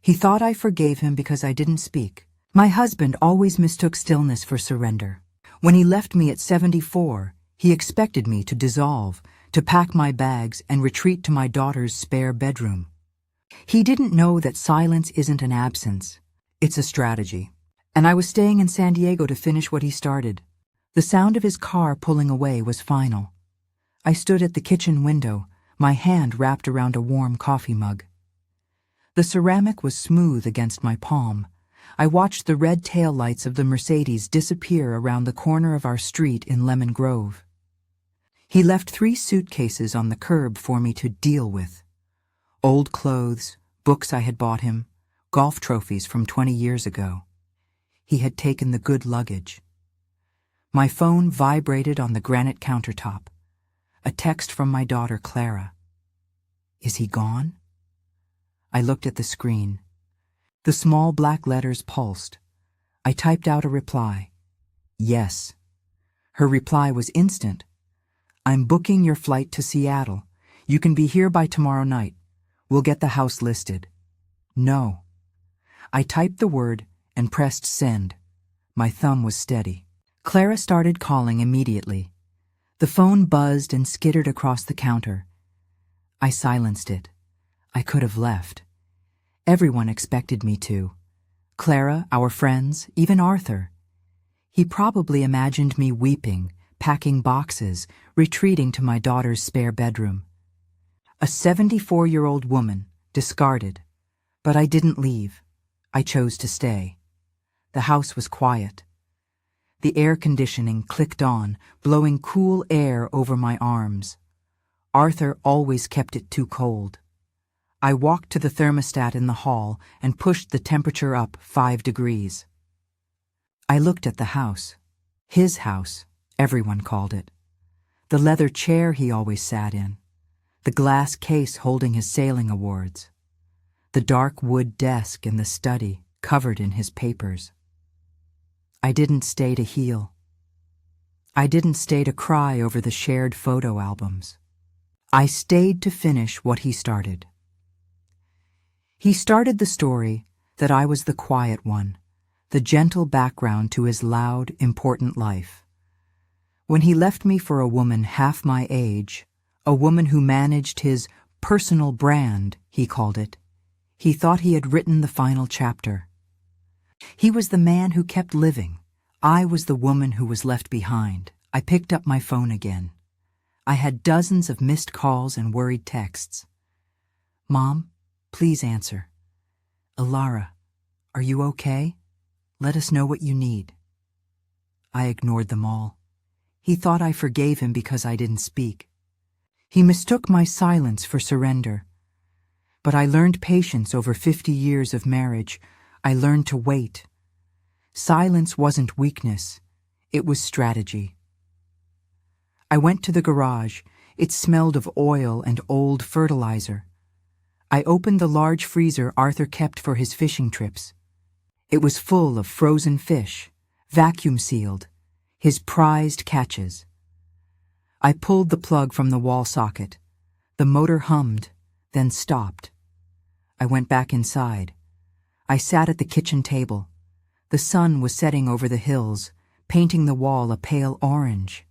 He thought I forgave him because I didn't speak. My husband always mistook stillness for surrender. When he left me at 74, he expected me to dissolve, to pack my bags and retreat to my daughter's spare bedroom. He didn't know that silence isn't an absence. It's a strategy. And I was staying in San Diego to finish what he started. The sound of his car pulling away was final. I stood at the kitchen window, my hand wrapped around a warm coffee mug. The ceramic was smooth against my palm. I watched the red taillights of the Mercedes disappear around the corner of our street in Lemon Grove. He left 3 suitcases on the curb for me to deal with. Old clothes, books I had bought him, golf trophies from 20 years ago. He had taken the good luggage. My phone vibrated on the granite countertop. A text from my daughter, Clara. Is he gone? I looked at the screen. The small black letters pulsed. I typed out a reply. Yes. Her reply was instant. I'm booking your flight to Seattle. You can be here by tomorrow night. We'll get the house listed. No. I typed the word and pressed send. My thumb was steady. Clara started calling immediately. The phone buzzed and skittered across the counter. I silenced it. I could have left. Everyone expected me to. Clara, our friends, even Arthur. He probably imagined me weeping, packing boxes, retreating to my daughter's spare bedroom. A 74-year-old woman, discarded. But I didn't leave. I chose to stay. The house was quiet. The air conditioning clicked on, blowing cool air over my arms. Arthur always kept it too cold. I walked to the thermostat in the hall and pushed the temperature up 5 degrees. I looked at the house. His house, everyone called it. The leather chair he always sat in. The glass case holding his sailing awards. The dark wood desk in the study covered in his papers. I didn't stay to heal. I didn't stay to cry over the shared photo albums. I stayed to finish what he started. He started the story that I was the quiet one, the gentle background to his loud, important life. When he left me for a woman half my age, a woman who managed his personal brand, he called it, he thought he had written the final chapter. He was the man who kept living. I was the woman who was left behind. I picked up my phone again. I had dozens of missed calls and worried texts. Mom, please answer. Alara, are you okay? Let us know what you need. I ignored them all. He thought I forgave him because I didn't speak. He mistook my silence for surrender. But I learned patience over 50 years of marriage. I learned to wait. Silence wasn't weakness. It was strategy. I went to the garage. It smelled of oil and old fertilizer. I opened the large freezer Arthur kept for his fishing trips. It was full of frozen fish, vacuum-sealed, his prized catches. I pulled the plug from the wall socket. The motor hummed, then stopped. I went back inside. I sat at the kitchen table. The sun was setting over the hills, painting the wall a pale orange.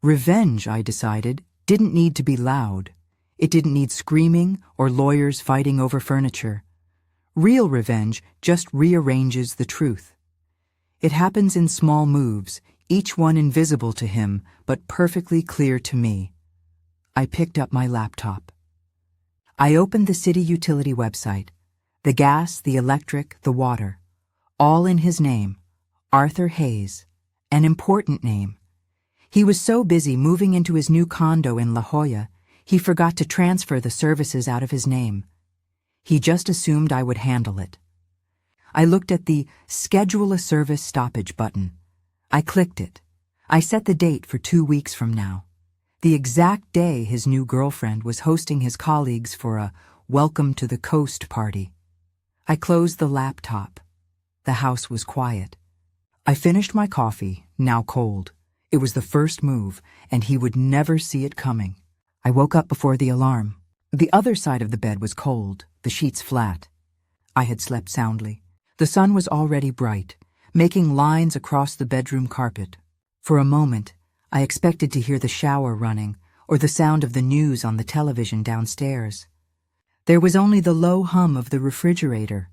Revenge, I decided, didn't need to be loud. It didn't need screaming or lawyers fighting over furniture. Real revenge just rearranges the truth. It happens in small moves, each one invisible to him, but perfectly clear to me. I picked up my laptop. I opened the city utility website. The gas, the electric, the water. All in his name, Arthur Hayes. An important name. He was so busy moving into his new condo in La Jolla, he forgot to transfer the services out of his name. He just assumed I would handle it. I looked at the Schedule a Service Stoppage button. I clicked it. I set the date for 2 weeks from now. The exact day his new girlfriend was hosting his colleagues for a Welcome to the Coast party. I closed the laptop. The house was quiet. I finished my coffee, now cold. It was the first move, and he would never see it coming. I woke up before the alarm. The other side of the bed was cold, the sheets flat. I had slept soundly. The sun was already bright, making lines across the bedroom carpet. For a moment, I expected to hear the shower running or the sound of the news on the television downstairs. There was only the low hum of the refrigerator.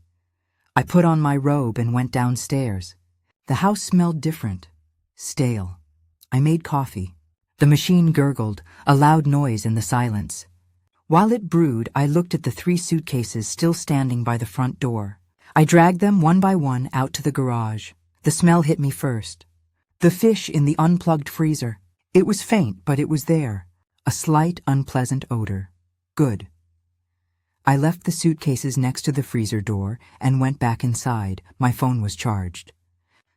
I put on my robe and went downstairs. The house smelled different, stale. I made coffee. The machine gurgled, a loud noise in the silence. While it brewed, I looked at the 3 suitcases still standing by the front door. I dragged them one by one out to the garage. The smell hit me first. The fish in the unplugged freezer. It was faint, but it was there. A slight, unpleasant odor. Good. I left the suitcases next to the freezer door and went back inside. My phone was charged.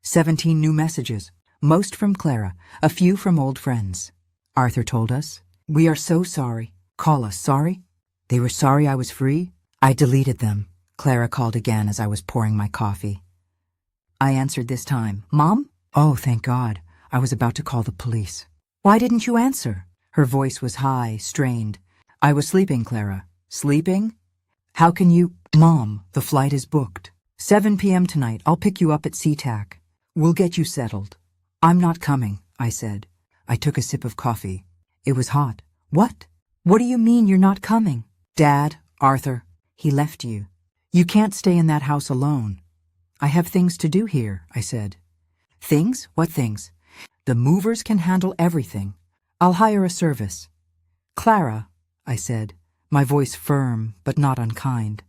17 new messages, most from Clara, a few from old friends. Arthur told us, "We are so sorry. Call us sorry." They were sorry I was free. I deleted them. Clara called again as I was pouring my coffee. I answered this time. "Mom?" "Oh, thank God. I was about to call the police." "Why didn't you answer?" Her voice was high, strained. "I was sleeping, Clara." "Sleeping? How can you—" "Mom, the flight is booked. 7 p.m. tonight. I'll pick you up at SeaTac. We'll get you settled." "I'm not coming," I said. I took a sip of coffee. It was hot. "What? What do you mean you're not coming?" "Dad, Arthur, he left you. You can't stay in that house alone." "I have things to do here," I said. "Things? What things?" "The movers can handle everything. I'll hire a service." "Clara," I said, my voice firm but not unkind.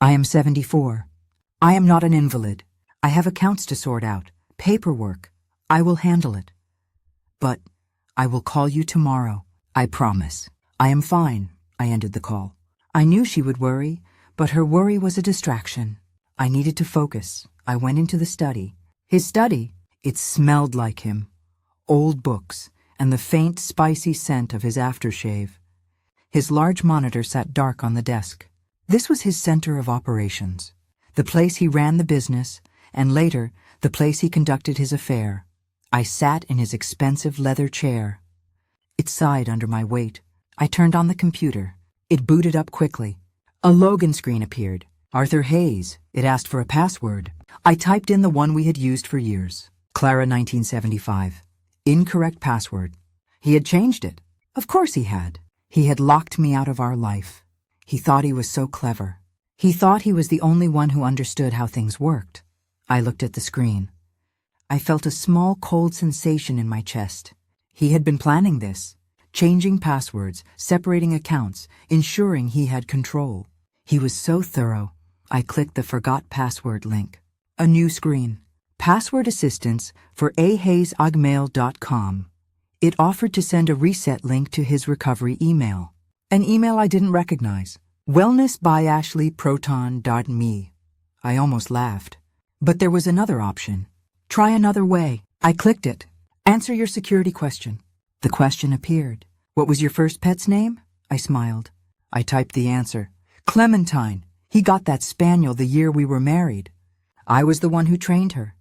"I am 74. I am not an invalid. I have accounts to sort out, paperwork. I will handle it. But I will call you tomorrow. I promise. I am fine." I ended the call. I knew she would worry, but her worry was a distraction. I needed to focus. I went into the study. His study? It smelled like him. Old books and the faint, spicy scent of his aftershave. His large monitor sat dark on the desk. This was his center of operations, the place he ran the business, and later, the place he conducted his affair. I sat in his expensive leather chair. It sighed under my weight. I turned on the computer. It booted up quickly. A login screen appeared. Arthur Hayes. It asked for a password. I typed in the one we had used for years. Clara 1975. Incorrect password. He had changed it. Of course he had. He had locked me out of our life. He thought he was so clever. He thought he was the only one who understood how things worked. I looked at the screen. I felt a small cold sensation in my chest. He had been planning this, changing passwords, separating accounts, ensuring he had control. He was so thorough. I clicked the forgot password link. A new screen. Password assistance for ahayesagmail.com. It offered to send a reset link to his recovery email. An email I didn't recognize. wellnessbyashleyproton.me. I almost laughed. But there was another option. Try another way. I clicked it. Answer your security question. The question appeared. What was your first pet's name? I smiled. I typed the answer. Clementine. He got that spaniel the year we were married. I was the one who trained her.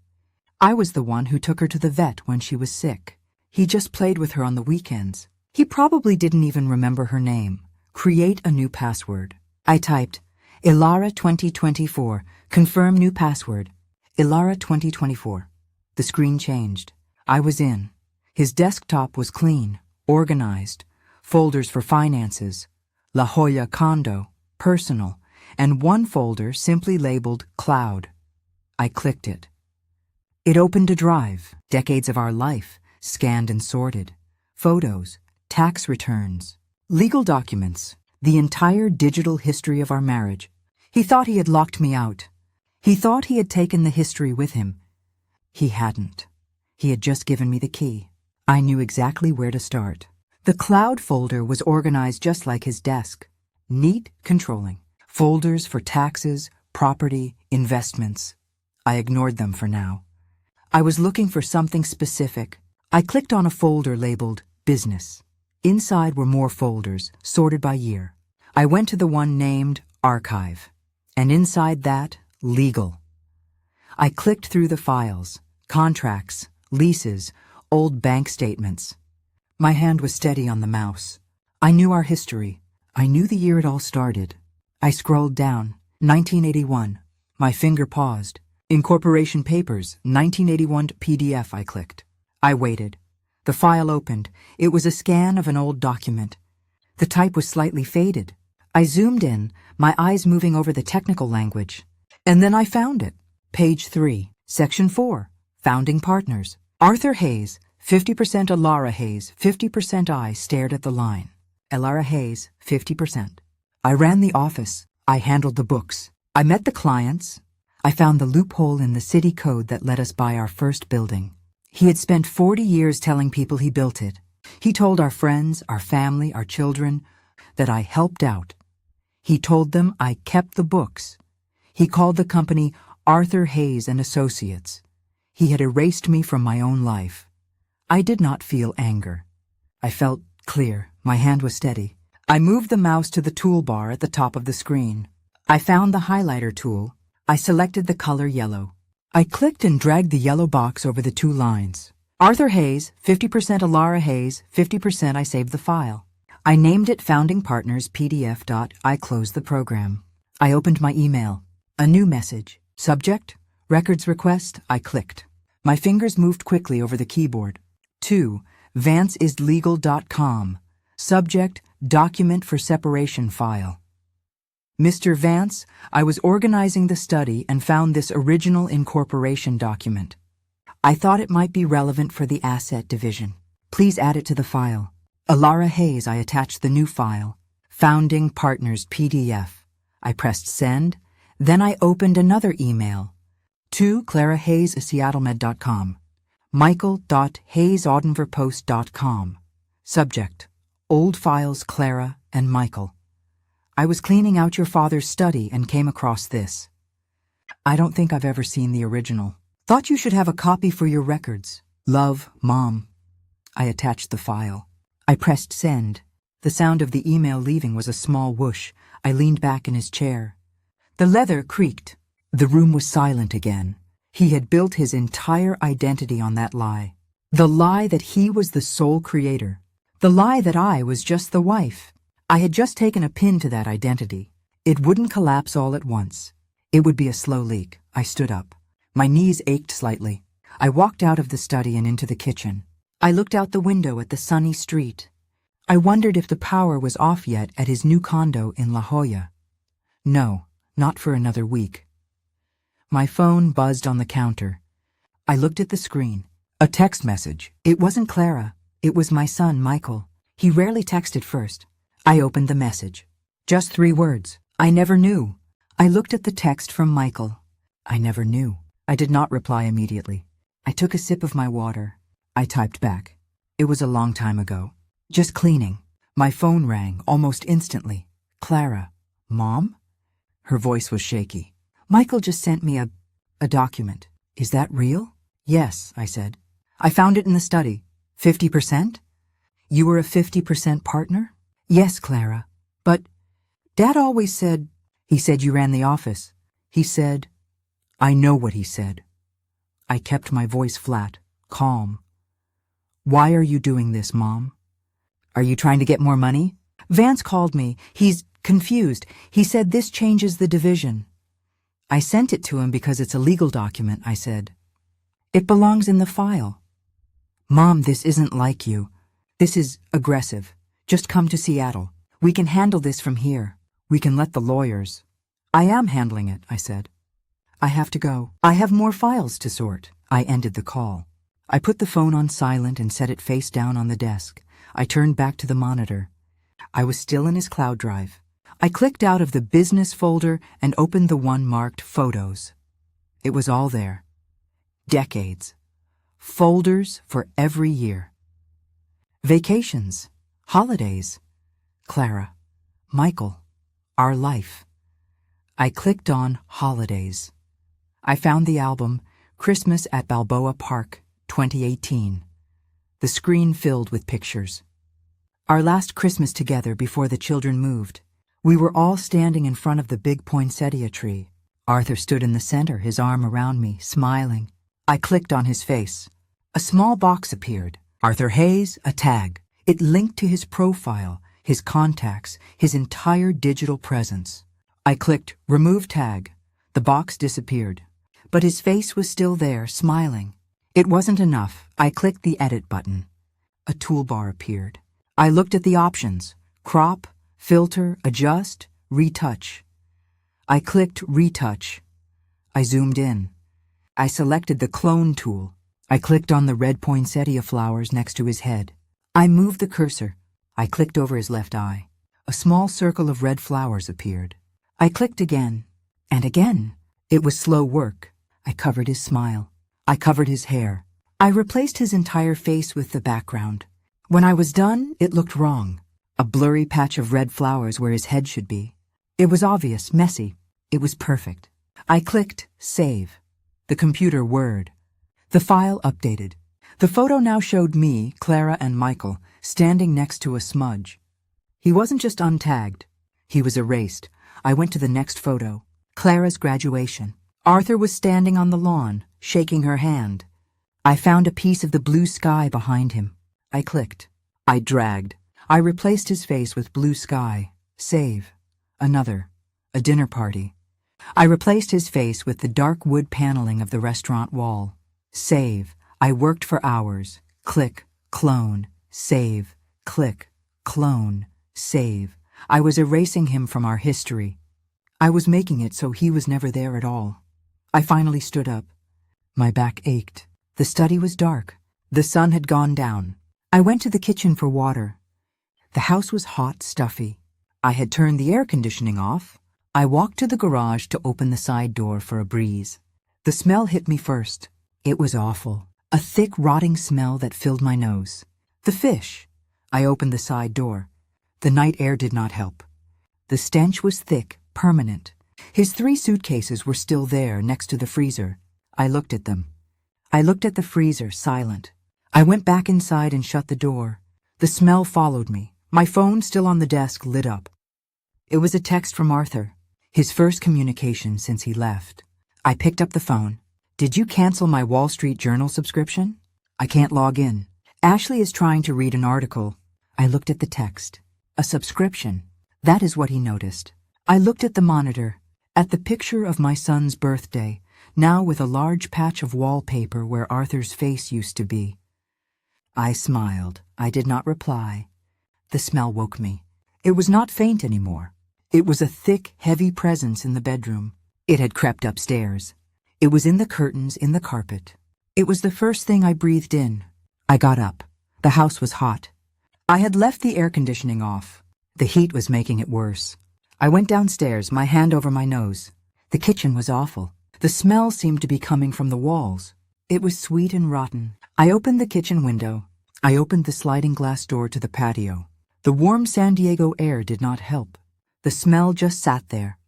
I was the one who took her to the vet when she was sick. He just played with her on the weekends. He probably didn't even remember her name. Create a new password. I typed, Ilara 2024. Confirm new password. Ilara 2024. The screen changed. I was in. His desktop was clean, organized, folders for finances, La Jolla condo, personal, and one folder simply labeled Cloud. I clicked it. It opened a drive, decades of our life, scanned and sorted, photos, tax returns, legal documents, the entire digital history of our marriage. He thought he had locked me out. He thought he had taken the history with him. He hadn't. He had just given me the key. I knew exactly where to start. The cloud folder was organized just like his desk. Neat, controlling. Folders for taxes, property, investments. I ignored them for now. I was looking for something specific. I clicked on a folder labeled Business. Inside were more folders, sorted by year. I went to the one named Archive. And inside that, Legal. I clicked through the files, contracts, leases, old bank statements. My hand was steady on the mouse. I knew our history. I knew the year it all started. I scrolled down. 1981. My finger paused. Incorporation Papers, 1981 PDF, I clicked. I waited. The file opened. It was a scan of an old document. The type was slightly faded. I zoomed in, my eyes moving over the technical language. And then I found it. Page 3, Section 4, Founding Partners. Arthur Hayes, 50% Alara Hayes, 50% I stared at the line. Alara Hayes, 50%. I ran the office. I handled the books. I met the clients. I found the loophole in the city code that let us buy our first building. He had spent 40 years telling people he built it. He told our friends, our family, our children, that I helped out. He told them I kept the books. He called the company Arthur Hayes and Associates. He had erased me from my own life. I did not feel anger. I felt clear. My hand was steady. I moved the mouse to the toolbar at the top of the screen. I found the highlighter tool. I selected the color yellow. I clicked and dragged the yellow box over the 2 lines. Arthur Hayes, 50% Alara Hayes, 50% I saved the file. I named it Founding Partners PDF. I closed the program. I opened my email. A new message. Subject, Records Request. I clicked. My fingers moved quickly over the keyboard. 2. VanceIsLegal.com. Subject, Document for Separation File. Mr. Vance, I was organizing the study and found this original incorporation document. I thought it might be relevant for the asset division. Please add it to the file. Alara Hayes, I attached the new file. Founding Partners PDF. I pressed send. Then I opened another email. To Clara Hayes, SeattleMed.com. Michael.HayesAudenverpost.com. Subject, Old Files Clara and Michael. I was cleaning out your father's study and came across this. I don't think I've ever seen the original. Thought you should have a copy for your records. Love, Mom. I attached the file. I pressed send. The sound of the email leaving was a small whoosh. I leaned back in his chair. The leather creaked. The room was silent again. He had built his entire identity on that lie. The lie that he was the sole creator. The lie that I was just the wife. I had just taken a pin to that identity. It wouldn't collapse all at once. It would be a slow leak. I stood up. My knees ached slightly. I walked out of the study and into the kitchen. I looked out the window at the sunny street. I wondered if the power was off yet at his new condo in La Jolla. No, not for another week. My phone buzzed on the counter. I looked at the screen. A text message. It wasn't Clara. It was my son, Michael. He rarely texted first. I opened the message. Just 3 words. I never knew. I looked at the text from Michael. I never knew. I did not reply immediately. I took a sip of my water. I typed back. It was a long time ago. Just cleaning. My phone rang almost instantly. Clara. Mom? Her voice was shaky. Michael just sent me a document. Is that real? Yes, I said. I found it in the study. 50%? You were a 50% partner? Yes, Clara. But Dad always said, he said you ran the office. He said, I know what he said. I kept my voice flat, calm. Why are you doing this, Mom? Are you trying to get more money? Vance called me. He's confused. He said this changes the division. I sent it to him because it's a legal document, I said. It belongs in the file. Mom, this isn't like you. This is aggressive. Just come to Seattle. We can handle this from here. We can let the lawyers. I am handling it, I said. I have to go. I have more files to sort. I ended the call. I put the phone on silent and set it face down on the desk. I turned back to the monitor. I was still in his cloud drive. I clicked out of the business folder and opened the one marked Photos. It was all there. Decades. Folders for every year. Vacations. Holidays. Clara. Michael. Our life. I clicked on Holidays. I found the album Christmas at Balboa Park, 2018. The screen filled with pictures. Our last Christmas together before the children moved. We were all standing in front of the big poinsettia tree. Arthur stood in the center, his arm around me, smiling. I clicked on his face. A small box appeared. Arthur Hayes, a tag. It linked to his profile, his contacts, his entire digital presence. I clicked Remove Tag. The box disappeared. But his face was still there, smiling. It wasn't enough. I clicked the edit button. A toolbar appeared. I looked at the options: crop, filter, adjust, retouch. I clicked retouch. I zoomed in. I selected the clone tool. I clicked on the red poinsettia flowers next to his head. I moved the cursor. I clicked over his left eye. A small circle of red flowers appeared. I clicked again, and again. It was slow work. I covered his smile. I covered his hair. I replaced his entire face with the background. When I was done, it looked wrong. A blurry patch of red flowers where his head should be. It was obvious, messy. It was perfect. I clicked save. The computer whirred. The file updated. The photo now showed me, Clara, and Michael standing next to a smudge. He wasn't just untagged. He was erased. I went to the next photo. Clara's graduation. Arthur was standing on the lawn, shaking her hand. I found a piece of the blue sky behind him. I clicked. I dragged. I replaced his face with blue sky. Save. Another. A dinner party. I replaced his face with the dark wood paneling of the restaurant wall. Save. I worked for hours. Click. Clone. Save. Click. Clone. Save. I was erasing him from our history. I was making it so he was never there at all. I finally stood up. My back ached. The study was dark. The sun had gone down. I went to the kitchen for water. The house was hot, stuffy. I had turned the air conditioning off. I walked to the garage to open the side door for a breeze. The smell hit me first. It was awful. A thick, rotting smell that filled my nose. The fish. I opened the side door. The night air did not help. The stench was thick, permanent. His 3 suitcases were still there next to the freezer. I looked at them. I looked at the freezer, silent. I went back inside and shut the door. The smell followed me. My phone, still on the desk, lit up. It was a text from Arthur, his first communication since he left. I picked up the phone. Did you cancel my Wall Street Journal subscription? I can't log in. Ashley is trying to read an article. I looked at the text. A subscription. That is what he noticed. I looked at the monitor, at the picture of my son's birthday, now with a large patch of wallpaper where Arthur's face used to be. I smiled. I did not reply. The smell woke me. It was not faint anymore. It was a thick, heavy presence in the bedroom. It had crept upstairs. It was in the curtains, in the carpet. It was the first thing I breathed in. I got up. The house was hot. I had left the air conditioning off. The heat was making it worse. I went downstairs, my hand over my nose. The kitchen was awful. The smell seemed to be coming from the walls. It was sweet and rotten. I opened the kitchen window. I opened the sliding glass door to the patio. The warm San Diego air did not help. The smell just sat there.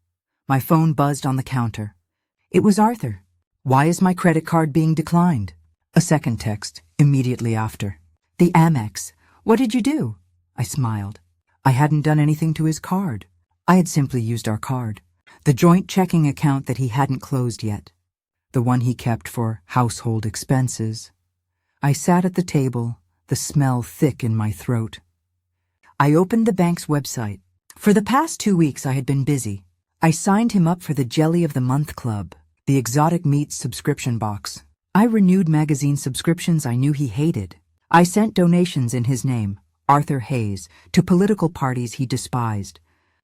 My phone buzzed on the counter. It was Arthur. Why is my credit card being declined? A second text, immediately after. The Amex. What did you do? I smiled. I hadn't done anything to his card. I had simply used our card. The joint checking account that he hadn't closed yet. The one he kept for household expenses. I sat at the table, the smell thick in my throat. I opened the bank's website. For the past 2 weeks I had been busy. I signed him up for the Jelly of the Month Club, the exotic meats subscription box. I renewed magazine subscriptions I knew he hated. I sent donations in his name, Arthur Hayes, to political parties he despised.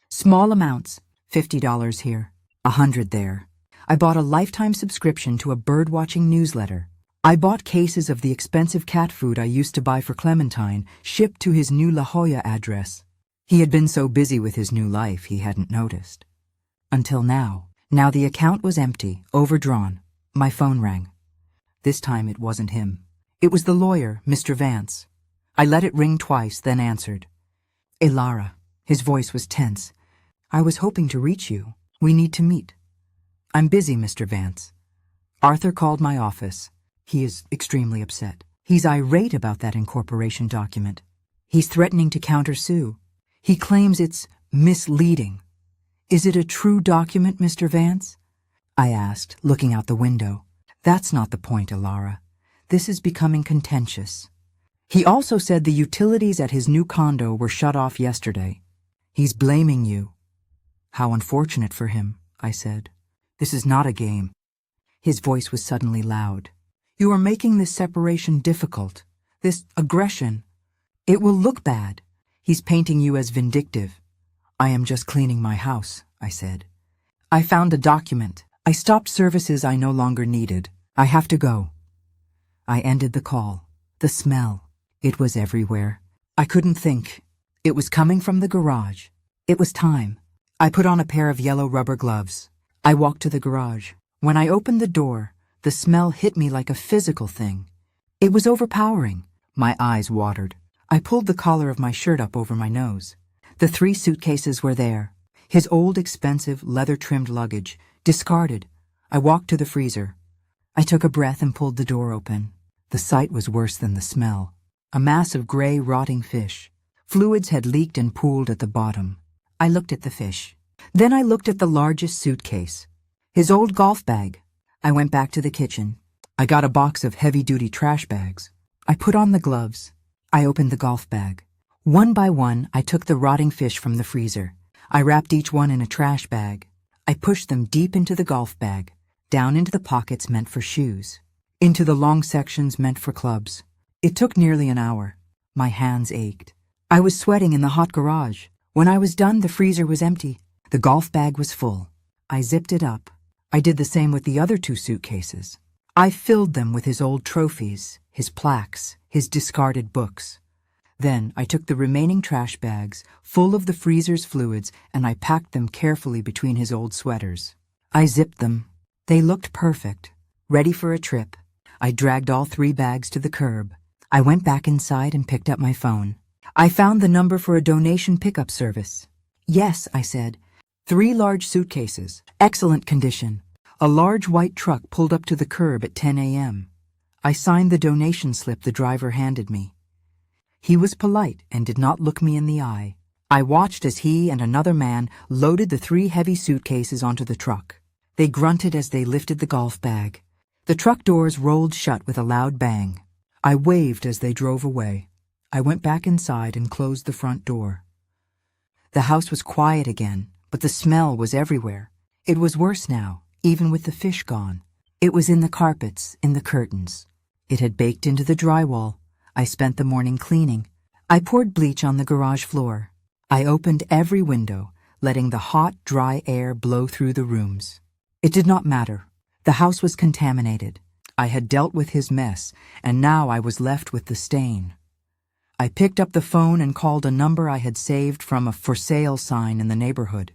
Small amounts, $50 here, $100 there. I bought a lifetime subscription to a bird-watching newsletter. I bought cases of the expensive cat food I used to buy for Clementine, shipped to his new La Jolla address. He had been so busy with his new life he hadn't noticed. Until now. Now the account was empty, overdrawn. My phone rang. This time it wasn't him. It was the lawyer, Mr. Vance. I let it ring twice, then answered. Lara. His voice was tense. I was hoping to reach you. We need to meet. I'm busy, Mr. Vance. Arthur called my office. He is extremely upset. He's irate about that incorporation document. He's threatening to countersue. He claims it's misleading. Is it a true document, Mr. Vance? I asked, looking out the window. That's not the point, Lara. This is becoming contentious. He also said the utilities at his new condo were shut off yesterday. He's blaming you. How unfortunate for him, I said. This is not a game. His voice was suddenly loud. You are making this separation difficult. This aggression. It will look bad. He's painting you as vindictive. I am just cleaning my house, I said. I found a document. I stopped services I no longer needed. I have to go. I ended the call. The smell. It was everywhere. I couldn't think. It was coming from the garage. It was time. I put on a pair of yellow rubber gloves. I walked to the garage. When I opened the door, the smell hit me like a physical thing. It was overpowering. My eyes watered. I pulled the collar of my shirt up over my nose. The 3 suitcases were there. His old, expensive, leather-trimmed luggage, discarded. I walked to the freezer. I took a breath and pulled the door open. The sight was worse than the smell. A mass of gray, rotting fish. Fluids had leaked and pooled at the bottom. I looked at the fish. Then I looked at the largest suitcase. His old golf bag. I went back to the kitchen. I got a box of heavy-duty trash bags. I put on the gloves. I opened the golf bag. One by one, I took the rotting fish from the freezer. I wrapped each one in a trash bag. I pushed them deep into the golf bag, down into the pockets meant for shoes, into the long sections meant for clubs. It took nearly an hour. My hands ached. I was sweating in the hot garage. When I was done, the freezer was empty. The golf bag was full. I zipped it up. I did the same with the other 2 suitcases. I filled them with his old trophies, his plaques, his discarded books. Then I took the remaining trash bags, full of the freezer's fluids, and I packed them carefully between his old sweaters. I zipped them. They looked perfect, ready for a trip. I dragged all 3 bags to the curb. I went back inside and picked up my phone. I found the number for a donation pickup service. Yes, I said. 3 large suitcases, excellent condition. A large white truck pulled up to the curb at 10 a.m. I signed the donation slip the driver handed me. He was polite and did not look me in the eye. I watched as he and another man loaded the 3 heavy suitcases onto the truck. They grunted as they lifted the golf bag. The truck doors rolled shut with a loud bang. I waved as they drove away. I went back inside and closed the front door. The house was quiet again, but the smell was everywhere. It was worse now, even with the fish gone. It was in the carpets, in the curtains. It had baked into the drywall. I spent the morning cleaning. I poured bleach on the garage floor. I opened every window, letting the hot, dry air blow through the rooms. It did not matter. The house was contaminated. I had dealt with his mess, and now I was left with the stain. I picked up the phone and called a number I had saved from a for sale sign in the neighborhood.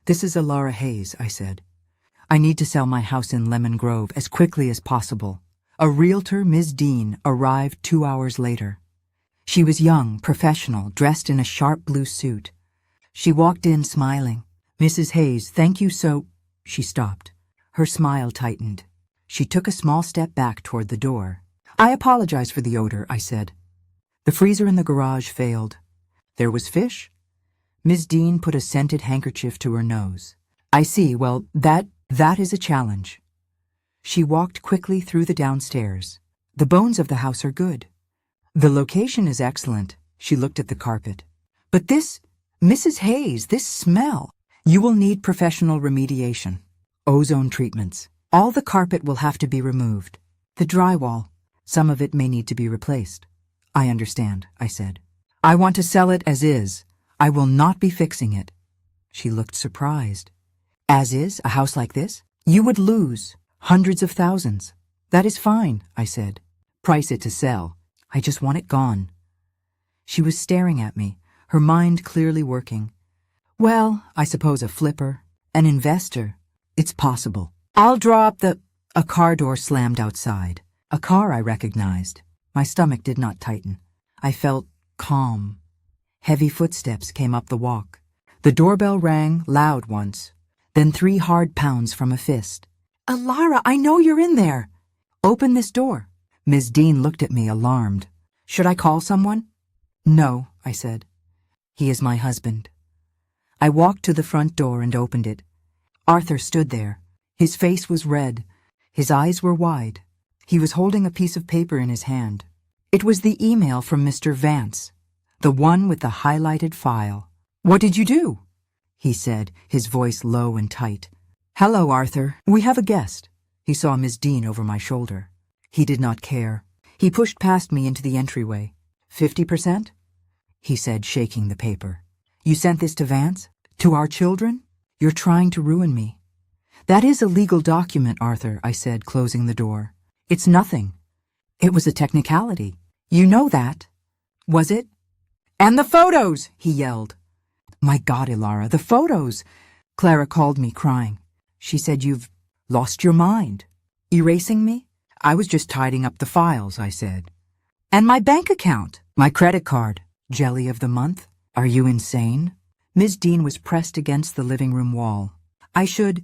This is Alara Hayes, I said. I need to sell my house in Lemon Grove as quickly as possible. A realtor, Ms. Dean, arrived 2 hours later. She was young, professional, dressed in a sharp blue suit. She walked in smiling. Mrs. Hayes, thank you so... She stopped. Her smile tightened. She took a small step back toward the door. I apologize for the odor, I said. The freezer in the garage failed. There was fish. Ms. Dean put a scented handkerchief to her nose. I see, well, that is a challenge. She walked quickly through the downstairs. The bones of the house are good. The location is excellent. She looked at the carpet. But this, Mrs. Hayes, this smell. You will need professional remediation. Ozone treatments. All the carpet will have to be removed. The drywall, some of it may need to be replaced. I understand, I said. I want to sell it as is. I will not be fixing it. She looked surprised. As is, a house like this? You would lose hundreds of thousands. That is fine, I said. Price it to sell. I just want it gone. She was staring at me, her mind clearly working. Well, I suppose a flipper, an investor. It's possible. I'll draw up the... A car door slammed outside. A car I recognized. My stomach did not tighten. I felt calm. Heavy footsteps came up the walk. The doorbell rang loud once, then 3 hard pounds from a fist. Alara, I know you're in there. Open this door. Ms. Dean looked at me, alarmed. Should I call someone? No, I said. He is my husband. I walked to the front door and opened it. Arthur stood there. His face was red. His eyes were wide. He was holding a piece of paper in his hand. It was the email from Mr. Vance, the one with the highlighted file. What did you do? He said, his voice low and tight. Hello, Arthur. We have a guest. He saw Miss Dean over my shoulder. He did not care. He pushed past me into the entryway. 50%? He said, shaking the paper. You sent this to Vance? To our children? You're trying to ruin me. That is a legal document, Arthur, I said, closing the door. It's nothing. It was a technicality. You know that. Was it? And the photos, he yelled. My God, Ilara, the photos. Clara called me, crying. She said, you've lost your mind. Erasing me? I was just tidying up the files, I said. And my bank account, my credit card, jelly of the month. Are you insane? Miss Dean was pressed against the living room wall. I should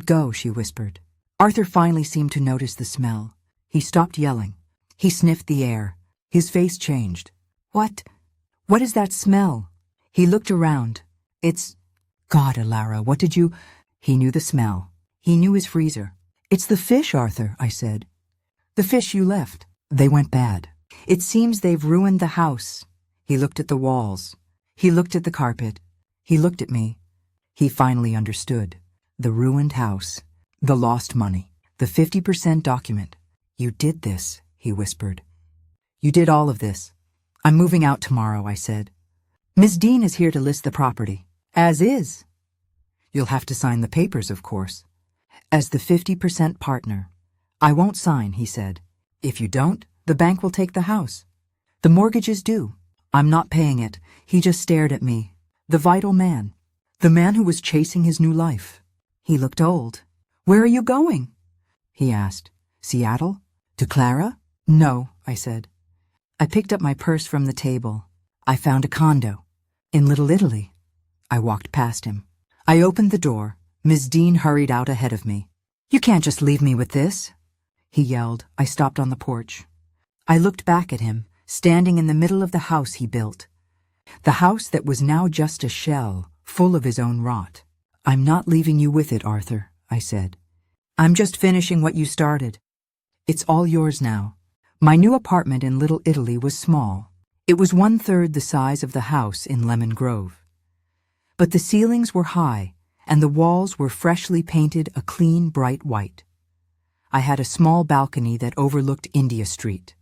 go, she whispered. Arthur finally seemed to notice the smell. He stopped yelling. He sniffed the air. His face changed. What is that smell? He looked around. It's... God, Ilara, what did you... He knew the smell. He knew his freezer. It's the fish, Arthur, I said. The fish you left. They went bad. It seems they've ruined the house. He looked at the walls. He looked at the carpet. He looked at me. He finally understood. The ruined house. The lost money. The 50% document. You did this, he whispered. You did all of this. I'm moving out tomorrow, I said. Miss Dean is here to list the property. As is. You'll have to sign the papers, of course. As the 50% partner. I won't sign, he said. If you don't, the bank will take the house. The mortgage is due. I'm not paying it. He just stared at me. The vital man. The man who was chasing his new life. He looked old. Where are you going? He asked. Seattle? To Clara? No, I said. I picked up my purse from the table. I found a condo. In Little Italy. I walked past him. I opened the door. Miss Dean hurried out ahead of me. You can't just leave me with this, he yelled. I stopped on the porch. I looked back at him, standing in the middle of the house he built. The house that was now just a shell, full of his own rot. I'm not leaving you with it, Arthur, I said. I'm just finishing what you started. It's all yours now. My new apartment in Little Italy was small. It was 1/3 the size of the house in Lemon Grove. But the ceilings were high, and the walls were freshly painted a clean, bright white. I had a small balcony that overlooked India Street.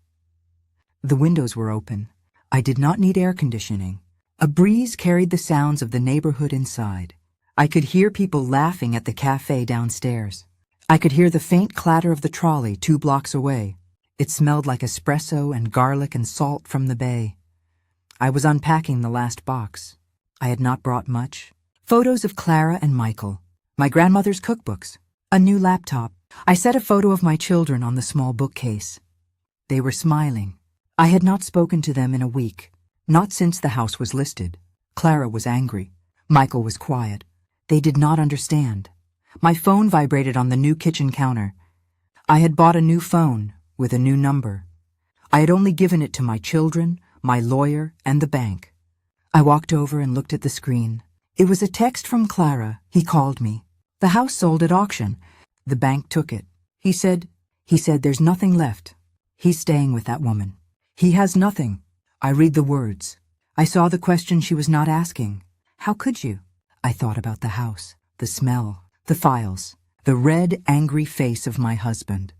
The windows were open. I did not need air conditioning. A breeze carried the sounds of the neighborhood inside. I could hear people laughing at the cafe downstairs. I could hear the faint clatter of the trolley 2 blocks away. It smelled like espresso and garlic and salt from the bay. I was unpacking the last box. I had not brought much. Photos of Clara and Michael, my grandmother's cookbooks, a new laptop. I set a photo of my children on the small bookcase. They were smiling. I had not spoken to them in a week, not since the house was listed. Clara was angry. Michael was quiet. They did not understand. My phone vibrated on the new kitchen counter. I had bought a new phone with a new number. I had only given it to my children, my lawyer, and the bank. I walked over and looked at the screen. It was a text from Clara. He called me. The house sold at auction. The bank took it. He said, there's nothing left. He's staying with that woman. He has nothing. I read the words. I saw the question she was not asking. How could you? I thought about the house, the smell, the files, the red, angry face of my husband.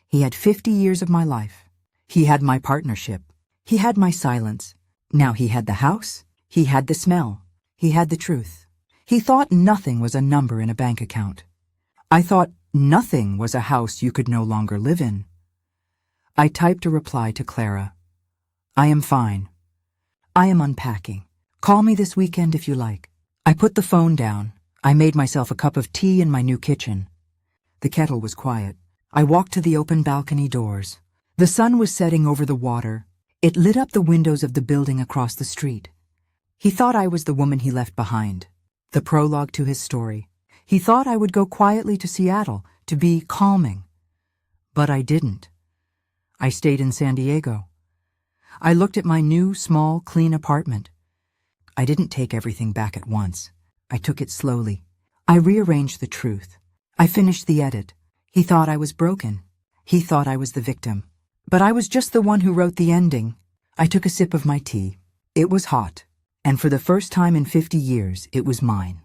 He had 50 years of my life. He had my partnership. He had my silence. Now he had the house. He had the smell. He had the truth. He thought nothing was a number in a bank account. I thought nothing was a house you could no longer live in. I typed a reply to Clara. I am fine. I am unpacking. Call me this weekend if you like. I put the phone down. I made myself a cup of tea in my new kitchen. The kettle was quiet. I walked to the open balcony doors. The sun was setting over the water. It lit up the windows of the building across the street. He thought I was the woman he left behind. The prologue to his story. He thought I would go quietly to Seattle to be calming. But I didn't. I stayed in San Diego. I looked at my new, small, clean apartment. I didn't take everything back at once. I took it slowly. I rearranged the truth. I finished the edit. He thought I was broken. He thought I was the victim. But I was just the one who wrote the ending. I took a sip of my tea. It was hot. And for the first time in 50 years, it was mine.